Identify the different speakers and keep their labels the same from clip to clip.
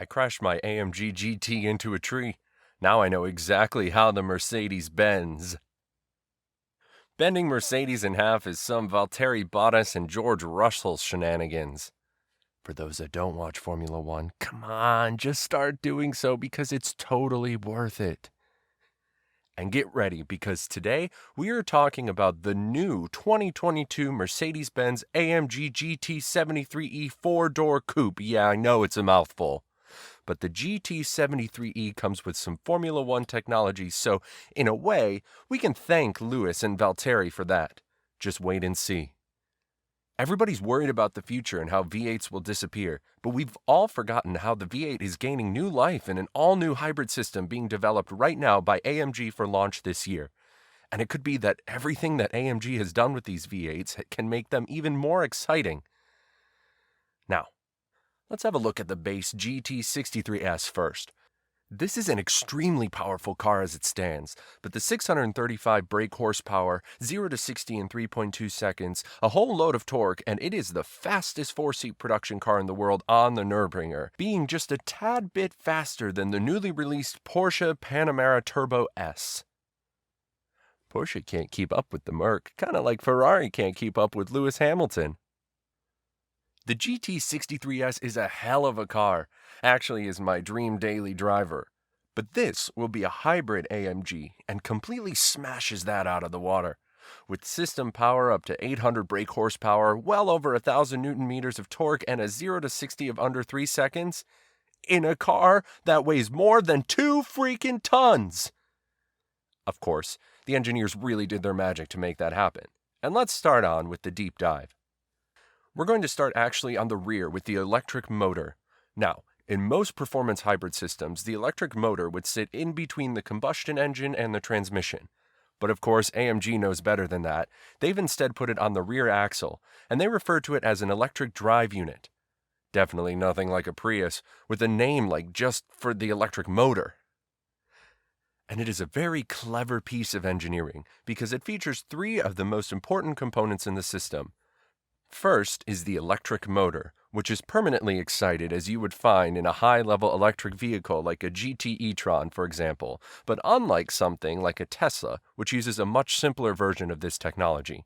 Speaker 1: I crashed my AMG GT into a tree. Now I know exactly how the Mercedes bends. Bending Mercedes in half is some Valtteri Bottas and George Russell shenanigans. For those that don't watch Formula One, come on, just start doing so because it's totally worth it. And get ready because today we are talking about the new 2022 Mercedes-Benz AMG GT 73E 4-door coupe. Yeah, I know it's a mouthful. But the GT73E comes with some Formula One technology, so in a way, we can thank Lewis and Valtteri for that. Just wait and see. Everybody's worried about the future and how V8s will disappear, but we've all forgotten how the V8 is gaining new life in an all-new hybrid system being developed right now by AMG for launch this year. And it could be that everything that AMG has done with these V8s can make them even more exciting. Now, let's have a look at the base GT63S first. This is an extremely powerful car as it stands, but the 635 brake horsepower, 0 to 60 in 3.2 seconds, a whole load of torque, and it is the fastest 4-seat production car in the world on the Nürburgring, being just a tad bit faster than the newly released Porsche Panamera Turbo S. Porsche can't keep up with the Merc, kind of like Ferrari can't keep up with Lewis Hamilton. The GT63S is a hell of a car, actually is my dream daily driver. But this will be a hybrid AMG and completely smashes that out of the water. With system power up to 800 brake horsepower, well over 1,000 Newton meters of torque, and a 0 to 60 of under 3 seconds, in a car that weighs more than 2 freaking tons! Of course, the engineers really did their magic to make that happen. And let's start on with the deep dive. We're going to start actually on the rear with the electric motor. Now, in most performance hybrid systems, the electric motor would sit in between the combustion engine and the transmission. But of course, AMG knows better than that. They've instead put it on the rear axle, and they refer to it as an electric drive unit. Definitely nothing like a Prius, with a name like just for the electric motor. And it is a very clever piece of engineering, because it features 3 of the most important components in the system. First is the electric motor, which is permanently excited as you would find in a high-level electric vehicle like a GT e-tron, for example, but unlike something like a Tesla, which uses a much simpler version of this technology.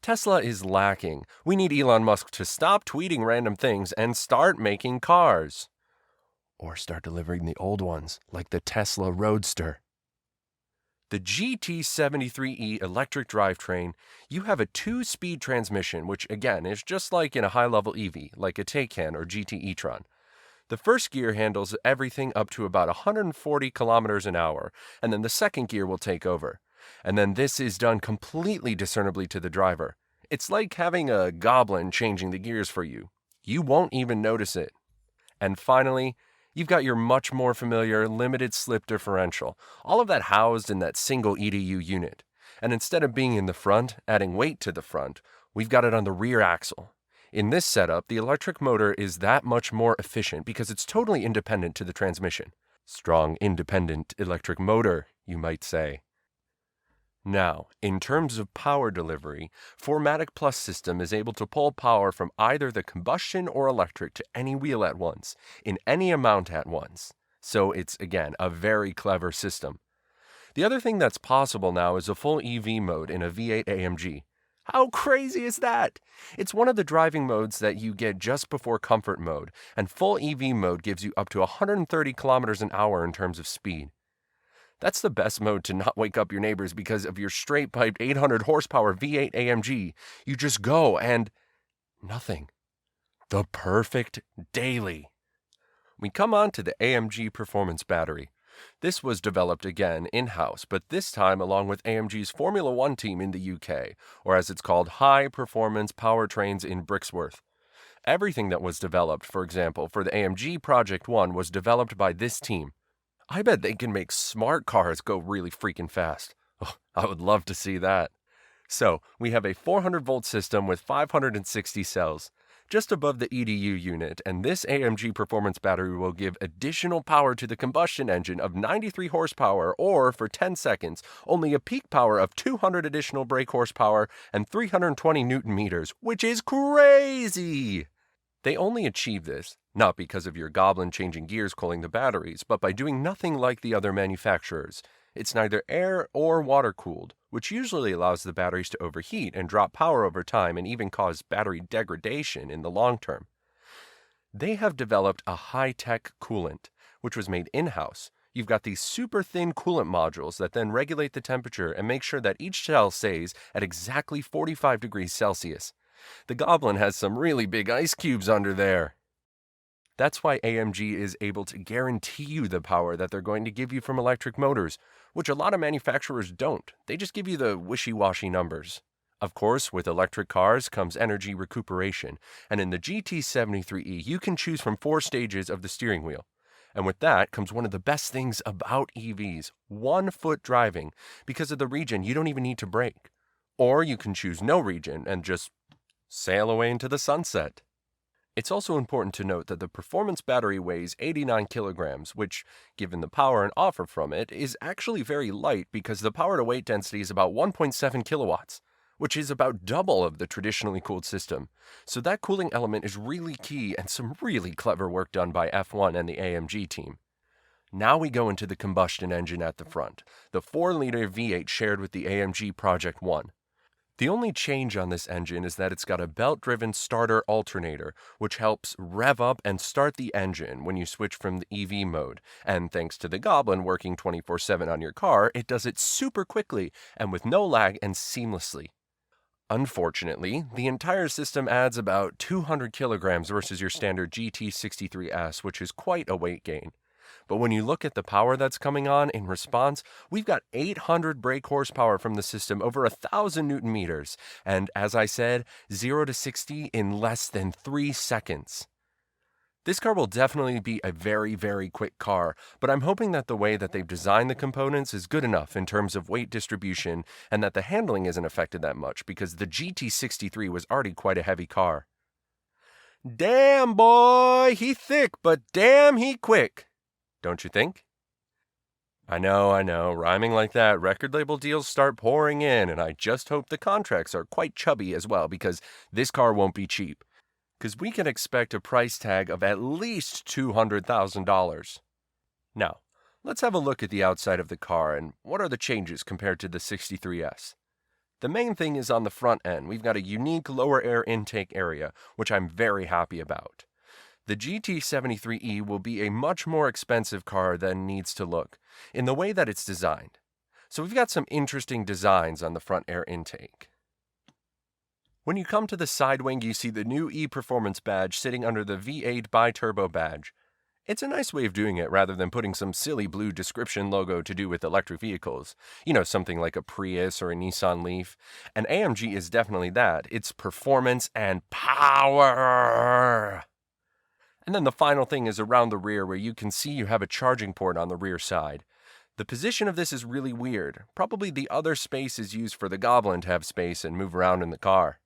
Speaker 1: Tesla is lacking. We need Elon Musk to stop tweeting random things and start making cars. Or start delivering the old ones, like the Tesla Roadster. The GT73E electric drivetrain, you have a 2-speed transmission, which again is just like in a high-level EV, like a Taycan or GT e-tron. The first gear handles everything up to about 140 kilometers an hour, and then the second gear will take over. And then this is done completely discernibly to the driver. It's like having a goblin changing the gears for you. You won't even notice it. And finally, you've got your much more familiar limited slip differential, all of that housed in that single EDU unit. And instead of being in the front, adding weight to the front, we've got it on the rear axle. In this setup, the electric motor is that much more efficient because it's totally independent to the transmission. Strong, independent electric motor, you might say. Now, in terms of power delivery, 4MATIC Plus system is able to pull power from either the combustion or electric to any wheel at once, in any amount at once. So it's, again, a very clever system. The other thing that's possible now is a full EV mode in a V8 AMG. How crazy is that? It's one of the driving modes that you get just before comfort mode, and full EV mode gives you up to 130 kilometers an hour in terms of speed. That's the best mode to not wake up your neighbors because of your straight-piped 800 horsepower V8 AMG. You just go and nothing. The perfect daily. We come on to the Amg Performance Battery. This was developed again in-house, but this time along with AMG's Formula One team in the UK, or as it's called, High Performance Powertrains in Brixworth. Everything that was developed, for example, for the AMG Project One was developed by this team. I bet they can make smart cars go really freaking fast. Oh, I would love to see that. So, we have a 400-volt system with 560 cells, just above the EDU unit, and this AMG Performance Battery will give additional power to the combustion engine of 93 horsepower, or, for 10 seconds, only a peak power of 200 additional brake horsepower and 320 Newton meters, which is crazy! They only achieve this, not because of your Goblin changing gears cooling the batteries, but by doing nothing like the other manufacturers. It's neither air or water cooled, which usually allows the batteries to overheat and drop power over time and even cause battery degradation in the long term. They have developed a high-tech coolant, which was made in-house. You've got these super thin coolant modules that then regulate the temperature and make sure that each cell stays at exactly 45 degrees Celsius. The Goblin has some really big ice cubes under there. That's why AMG is able to guarantee you the power that they're going to give you from electric motors, which a lot of manufacturers don't. They just give you the wishy-washy numbers. Of course, with electric cars comes energy recuperation, and in the GT73E you can choose from 4 stages of the steering wheel. And with that comes one of the best things about EVs, 1-foot driving. Because of the region, you don't even need to brake. Or you can choose no region and just sail away into the sunset. It's also important to note that the performance battery weighs 89 kilograms, which, given the power and offer from it, is actually very light because the power-to-weight density is about 1.7 kilowatts, which is about double of the traditionally cooled system. So that cooling element is really key and some really clever work done by F1 and the AMG team. Now we go into the combustion engine at the front, the 4-liter V8 shared with the AMG Project 1. The only change on this engine is that it's got a belt-driven starter alternator, which helps rev up and start the engine when you switch from the EV mode. And thanks to the Goblin working 24/7 on your car, it does it super quickly and with no lag and seamlessly. Unfortunately, the entire system adds about 200 kilograms versus your standard GT63S, which is quite a weight gain. But when you look at the power that's coming on in response, we've got 800 brake horsepower from the system, over 1,000 Newton meters, and as I said, 0 to 60 in less than 3 seconds. This car will definitely be a very, very quick car, but I'm hoping that the way that they've designed the components is good enough in terms of weight distribution and that the handling isn't affected that much because the GT63 was already quite a heavy car. Damn, boy, he thick, but damn, he quick. Don't you think? I know, rhyming like that, record label deals start pouring in, and I just hope the contracts are quite chubby as well, because this car won't be cheap. Because we can expect a price tag of at least $200,000. Now, let's have a look at the outside of the car, and what are the changes compared to the 63S? The main thing is on the front end, we've got a unique lower air intake area, which I'm very happy about. The GT73E will be a much more expensive car than needs to look, in the way that it's designed. So we've got some interesting designs on the front air intake. When you come to the side wing, you see the new E-Performance badge sitting under the V8 bi-turbo badge. It's a nice way of doing it rather than putting some silly blue description logo to do with electric vehicles. You know, something like a Prius or a Nissan Leaf. And AMG is definitely that. It's performance and power. And then the final thing is around the rear, where you can see you have a charging port on the rear side. The position of this is really weird. Probably the other space is used for the Goblin to have space and move around in the car.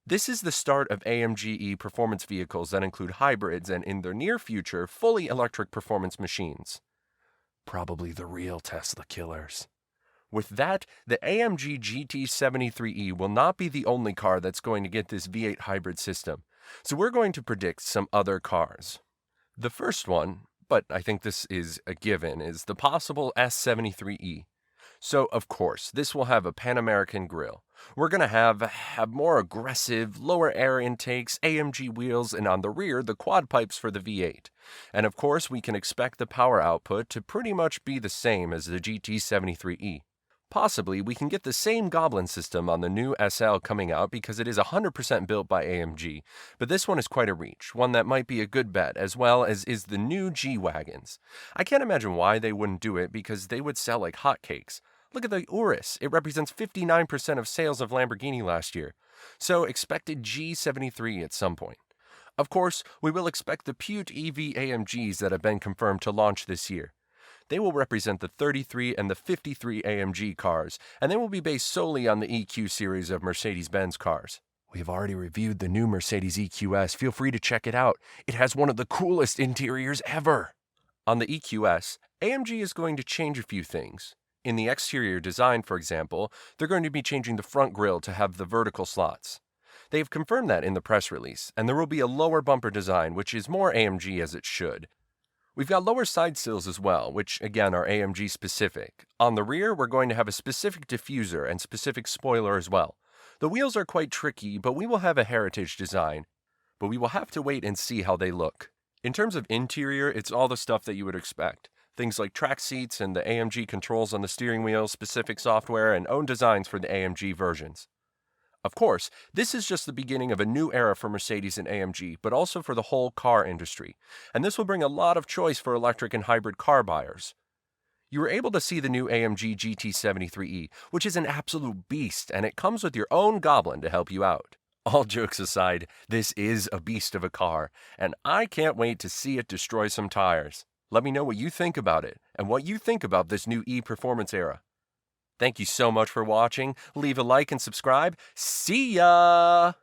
Speaker 1: This is the start of AMG performance vehicles that include hybrids and, in their near future, fully electric performance machines. Probably the real Tesla killers. With that, the AMG GT73E will not be the only car that's going to get this V8 hybrid system. So we're going to predict some other cars. The first one, but I think this is a given, is the possible S73E. So, of course, this will have a Pan-American grille. We're going to have more aggressive, lower air intakes, AMG wheels, and on the rear, the quad pipes for the V8. And of course, we can expect the power output to pretty much be the same as the GT73E. Possibly, we can get the same Goblin system on the new SL coming out because it is 100% built by AMG, but this one is quite a reach, one that might be a good bet, as well as is the new G-Wagons. I can't imagine why they wouldn't do it because they would sell like hotcakes. Look at the Urus, it represents 59% of sales of Lamborghini last year, so expected G73 at some point. Of course, we will expect the Pute EV AMGs that have been confirmed to launch this year. They will represent the 33 and the 53 AMG cars, and they will be based solely on the EQ series of Mercedes-Benz cars. We have already reviewed the new Mercedes EQS. Feel free to check it out. It has one of the coolest interiors ever. On the EQS, AMG is going to change a few things. In the exterior design, for example, they're going to be changing the front grille to have the vertical slots. They have confirmed that in the press release, and there will be a lower bumper design, which is more AMG as it should. We've got lower side sills as well, which again are AMG specific. On the rear, we're going to have a specific diffuser and specific spoiler as well. The wheels are quite tricky, but we will have a heritage design. But we will have to wait and see how they look. In terms of interior, it's all the stuff that you would expect. Things like track seats and the AMG controls on the steering wheel, specific software, and own designs for the AMG versions. Of course, this is just the beginning of a new era for Mercedes and AMG, but also for the whole car industry, and this will bring a lot of choice for electric and hybrid car buyers. You were able to see the new AMG GT73E, which is an absolute beast, and it comes with your own goblin to help you out. All jokes aside, this is a beast of a car, and I can't wait to see it destroy some tires. Let me know what you think about it, and what you think about this new e-performance era. Thank you so much for watching. Leave a like and subscribe. See ya!